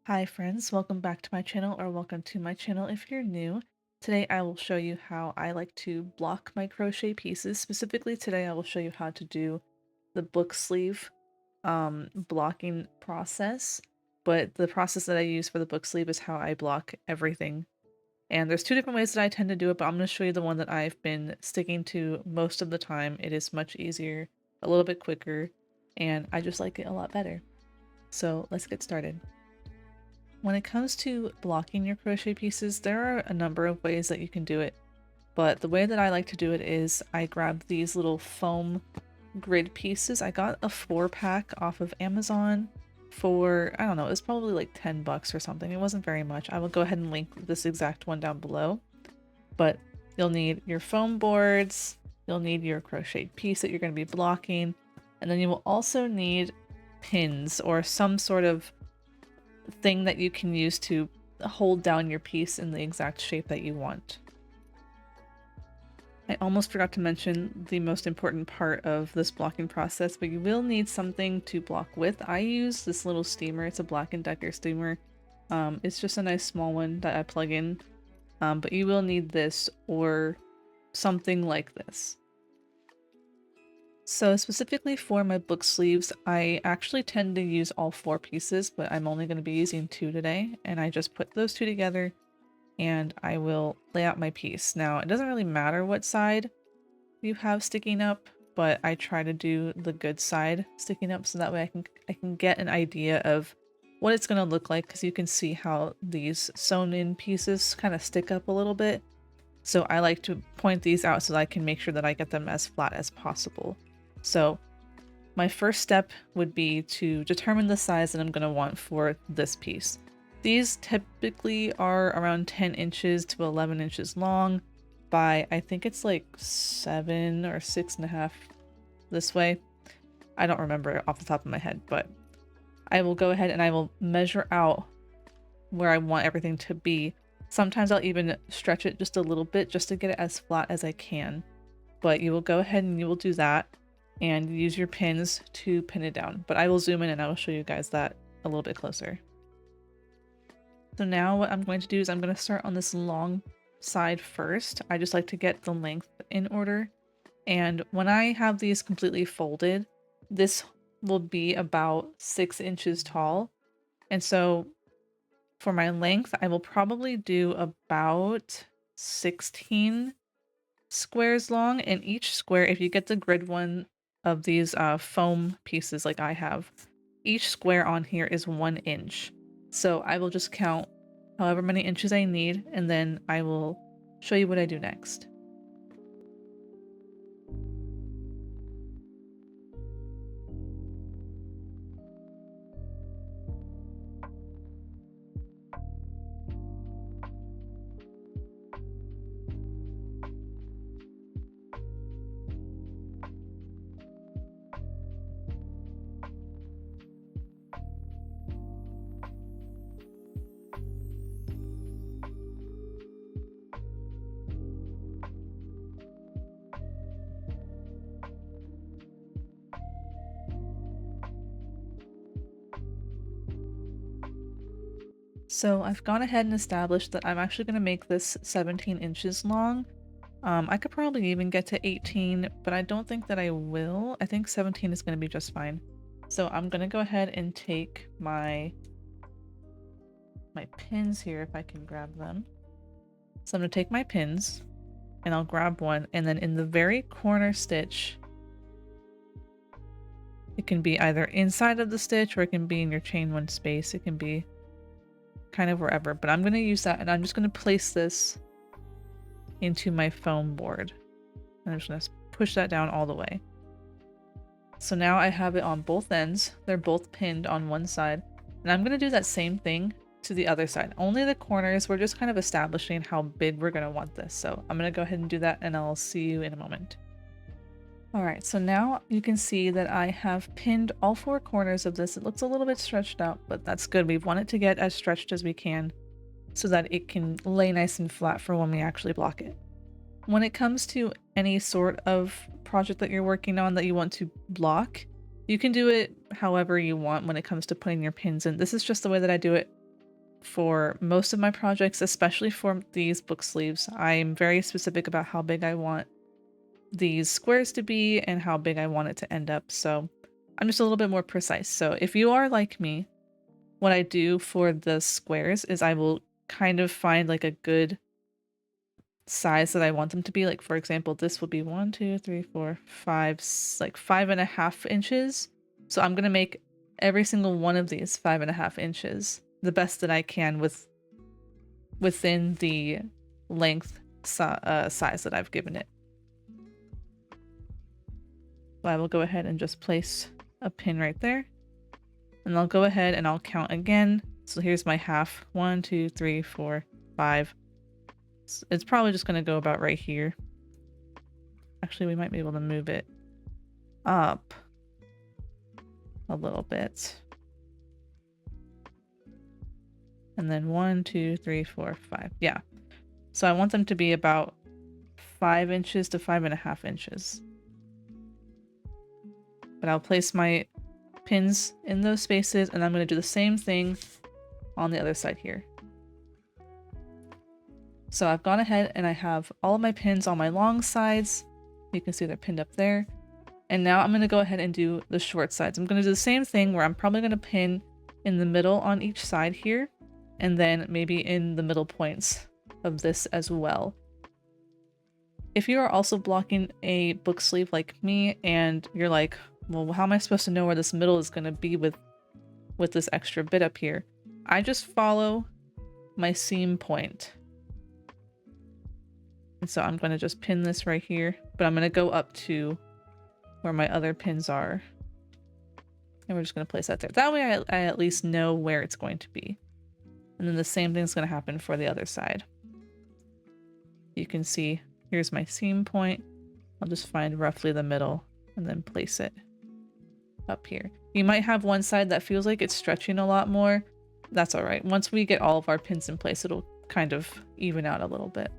Hi friends, welcome back to my channel or welcome to my channel if you're new. Today I will show you how I like to block my crochet pieces. Specifically today I will show you how to do the book sleeve blocking process. But the process that I use for the book sleeve is how I block everything. And there's two different ways that I tend to do it, but I'm going to show you the one that I've been sticking to most of the time. It is much easier, a little bit quicker, and I just like it a lot better. So let's get started. When it comes to blocking your crochet pieces, there are a number of ways that you can do it, but the way that I like to do it is I grab these little foam grid pieces. I got a 4-pack off of Amazon for, I don't know, it was probably like 10 bucks or something. It wasn't very much. I will go ahead and link this exact one down below, but you'll need your foam boards, you'll need your crocheted piece that you're going to be blocking, and then you will also need pins or some sort of thing that you can use to hold down your piece in the exact shape that you want. I almost forgot to mention the most important part of this blocking process, but you will need something to block with. I use this little steamer. It's a Black & Decker steamer. It's just a nice small one that I plug in, but you will need this or something like this. So specifically for my book sleeves, I actually tend to use all 4 pieces, but I'm only going to be using 2 today, and I just put those 2 together and I will lay out my piece. Now, it doesn't really matter what side you have sticking up, but I try to do the good side sticking up so that way I can get an idea of what it's going to look like, because you can see how these sewn in pieces kind of stick up a little bit. So I like to point these out so that I can make sure that I get them as flat as possible. So my first step would be to determine the size that I'm going to want for this piece. These typically are around 10 inches to 11 inches long by, I think it's like 7 or 6.5 this way. I don't remember off the top of my head, but I will go ahead and I will measure out where I want everything to be. Sometimes I'll even stretch it just a little bit just to get it as flat as I can. But you will go ahead and you will do that and use your pins to pin it down. But I will zoom in and I will show you guys that a little bit closer. So now what I'm going to do is I'm going to start on this long side first. I just like to get the length in order. And when I have these completely folded, this will be about 6 inches tall. And so for my length, I will probably do about 16 squares long, and each square, if you get the grid one of these foam pieces like I have, each square on here is 1 inch. So I will just count however many inches I need, and then I will show you what I do next. So I've gone ahead and established that I'm actually going to make this 17 inches long. I could probably even get to 18, but I don't think that I will. I think 17 is going to be just fine. So I'm going to go ahead and take my pins here if I can grab them. So I'm going to take my pins and I'll grab one, and then in the very corner stitch, it can be either inside of the stitch or it can be in your chain 1 space. It can be kind of wherever, but I'm going to use that, and I'm just going to place this into my foam board. And I'm just going to push that down all the way. So now I have it on both ends. They're both pinned on one side, and I'm going to do that same thing to the other side. Only the corners, we're just kind of establishing how big we're going to want this. So I'm going to go ahead and do that, and I'll see you in a moment. Alright, so now you can see that I have pinned all 4 corners of this. It looks a little bit stretched out, but that's good. We want it to get as stretched as we can so that it can lay nice and flat for when we actually block it. When it comes to any sort of project that you're working on that you want to block, you can do it however you want when it comes to putting your pins in. This is just the way that I do it for most of my projects, especially for these book sleeves. I'm very specific about how big I want these squares to be and how big I want it to end up. So I'm just a little bit more precise. So if you are like me, what I do for the squares is I will kind of find like a good size that I want them to be. Like, for example, this will be 1, 2, 3, 4, 5, like 5.5 inches. So I'm going to make every single one of these 5.5 inches, the best that I can within the length size that I've given it. So I will go ahead and just place a pin right there. And I'll go ahead and I'll count again. So here's my half. 1, 2, 3, 4, 5. It's probably just going to go about right here. Actually, we might be able to move it up a little bit. And then 1, 2, 3, 4, 5. Yeah. So I want them to be about 5 inches to 5.5 inches. But I'll place my pins in those spaces, and I'm going to do the same thing on the other side here. So I've gone ahead and I have all of my pins on my long sides. You can see they're pinned up there. And now I'm going to go ahead and do the short sides. I'm going to do the same thing where I'm probably going to pin in the middle on each side here, and then maybe in the middle points of this as well. If you are also blocking a book sleeve like me and you're like, well, how am I supposed to know where this middle is going to be with this extra bit up here? I just follow my seam point. And so I'm going to just pin this right here, but I'm going to go up to where my other pins are. And we're just going to place that there. That way I at least know where it's going to be. And then the same thing's going to happen for the other side. You can see, here's my seam point. I'll just find roughly the middle and then place it up here. You might have one side that feels like it's stretching a lot more. That's all right. Once we get all of our pins in place, it'll kind of even out a little bit.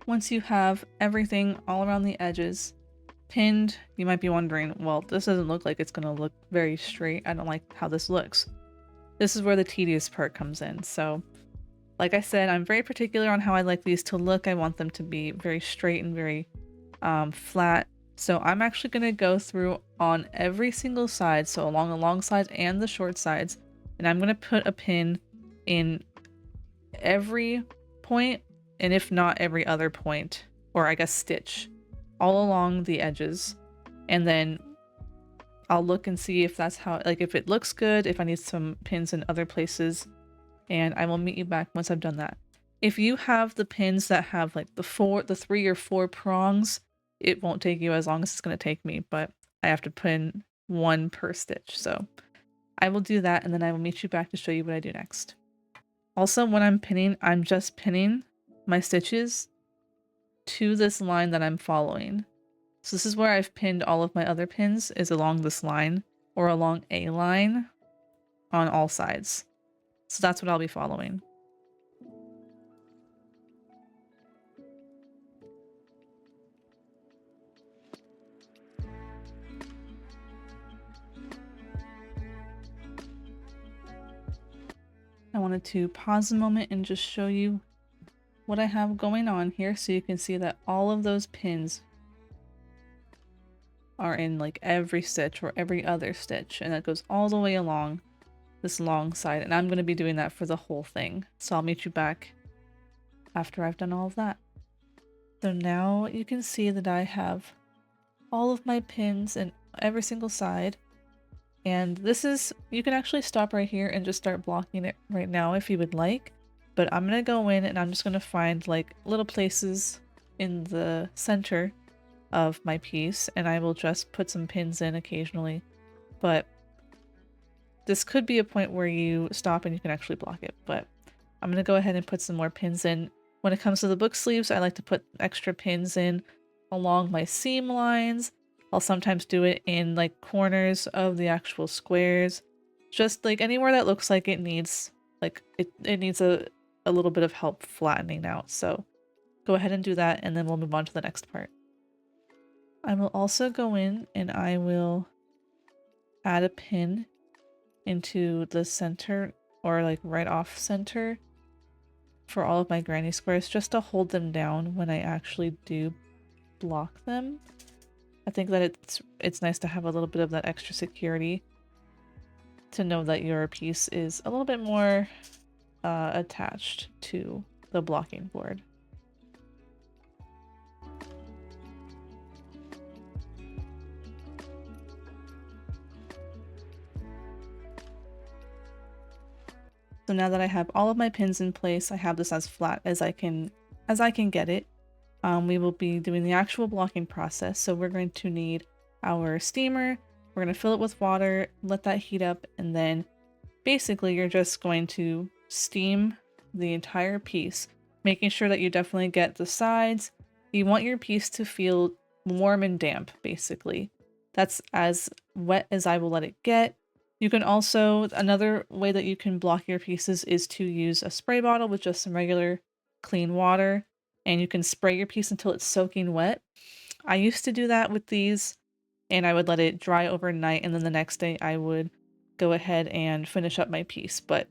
Once you have everything all around the edges pinned, you might be wondering, well, this doesn't look like it's going to look very straight. I don't like how this looks. This is where the tedious part comes in. So, like I said, I'm very particular on how I like these to look. I want them to be very straight and very flat. So I'm actually going to go through on every single side, so along the long sides and the short sides, and I'm going to put a pin in every point, and if not every other point, or I guess stitch, all along the edges. And then I'll look and see if that's how, like if it looks good, if I need some pins in other places, and I will meet you back once I've done that. If you have the pins that have like the 3 or 4 prongs, it won't take you as long as it's going to take me, but I have to pin 1 per stitch. So I will do that, and then I will meet you back to show you what I do next. Also, when I'm pinning, I'm just pinning my stitches to this line that I'm following. So this is where I've pinned all of my other pins, is along this line or along a line on all sides. So that's what I'll be following. I wanted to pause a moment and just show you what I have going on here, so you can see that all of those pins are in like every stitch or every other stitch, and that goes all the way along this long side, and I'm going to be doing that for the whole thing. So I'll meet you back after I've done all of that. So now you can see that I have all of my pins in every single side, and this is, you can actually stop right here and just start blocking it right now if you would like. But I'm going to go in and I'm just going to find like little places in the center of my piece, and I will just put some pins in occasionally. But this could be a point where you stop and you can actually block it. But I'm going to go ahead and put some more pins in. When it comes to the book sleeves, I like to put extra pins in along my seam lines. I'll sometimes do it in like corners of the actual squares. Just like anywhere that looks like it needs, like it needs a a little bit of help flattening out. So go ahead and do that, and then we'll move on to the next part. I will also go in and I will add a pin into the center, or like right off center, for all of my granny squares, just to hold them down when I actually do block them. I think that it's nice to have a little bit of that extra security to know that your piece is a little bit more attached to the blocking board. So now that I have all of my pins in place, I have this as flat as I can get it. We will be doing the actual blocking process. So we're going to need our steamer. We're going to fill it with water, let that heat up, and then basically you're just going to steam the entire piece, making sure that you definitely get the sides. You want your piece to feel warm and damp, basically. That's as wet as I will let it get. You can also, another way that you can block your pieces is to use a spray bottle with just some regular clean water, and you can spray your piece until it's soaking wet. I used to do that with these, and I would let it dry overnight, and then the next day I would go ahead and finish up my piece. But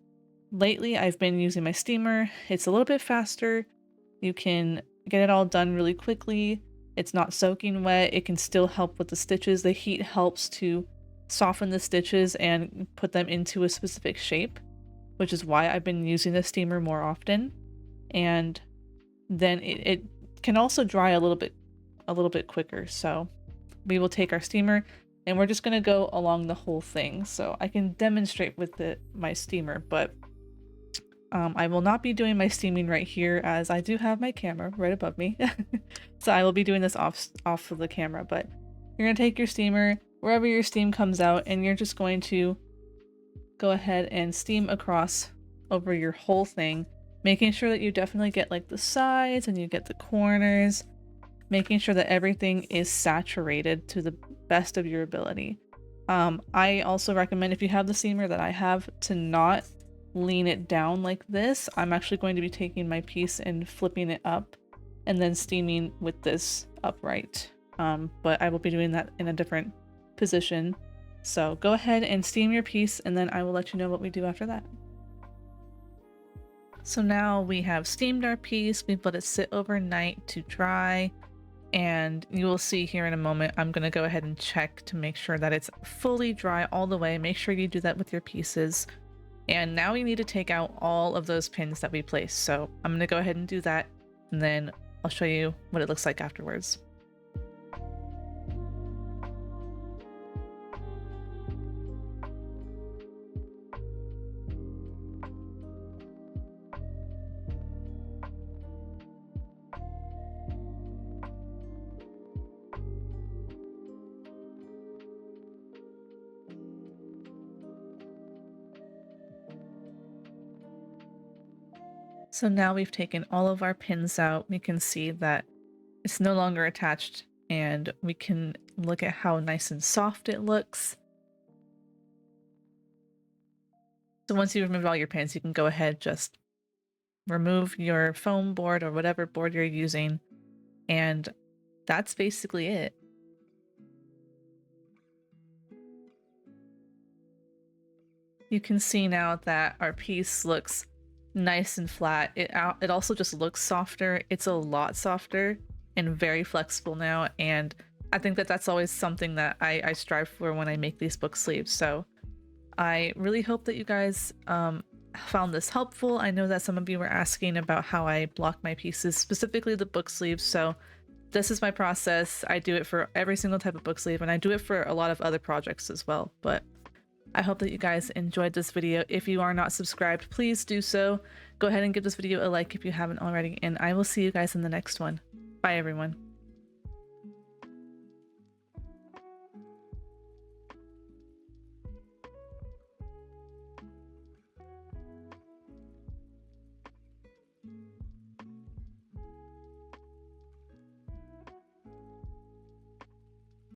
lately I've been using my steamer. It's a little bit faster. You can get it all done really quickly. It's not soaking wet. It can still help with the stitches. The heat helps to soften the stitches and put them into a specific shape, which is why I've been using the steamer more often. And then it can also dry a little bit quicker. So we will take our steamer and we're just going to go along the whole thing. So I can demonstrate with my steamer, but I will not be doing my steaming right here, as I do have my camera right above me. So I will be doing this off of the camera, but you're going to take your steamer wherever your steam comes out, and you're just going to go ahead and steam across over your whole thing, making sure that you definitely get like the sides and you get the corners, making sure that everything is saturated to the best of your ability. I also recommend, if you have the steamer that I have, to not lean it down like this. I'm actually going to be taking my piece and flipping it up and then steaming with this upright. But I will be doing that in a different position. So go ahead and steam your piece, and then I will let you know what we do after that. So now we have steamed our piece. We've let it sit overnight to dry, and you will see here in a moment, I'm going to go ahead and check to make sure that it's fully dry all the way. Make sure you do that with your pieces. And now we need to take out all of those pins that we placed. So I'm going to go ahead and do that, and then I'll show you what it looks like afterwards. So now we've taken all of our pins out. We can see that it's no longer attached, and we can look at how nice and soft it looks. So once you remove all your pins, you can go ahead, just remove your foam board or whatever board you're using, and that's basically it. You can see now that our piece looks nice and flat. It also just looks softer. It's a lot softer and very flexible now, and I think that that's always something that I strive for when I make these book sleeves. So I really hope that you guys found this helpful. I know that some of you were asking about how I block my pieces, specifically the book sleeves. So this is my process. I do it for every single type of book sleeve, and I do it for a lot of other projects as well. But I hope that you guys enjoyed this video. If you are not subscribed, please do so. Go ahead and give this video a like if you haven't already, and I will see you guys in the next one. Bye, everyone.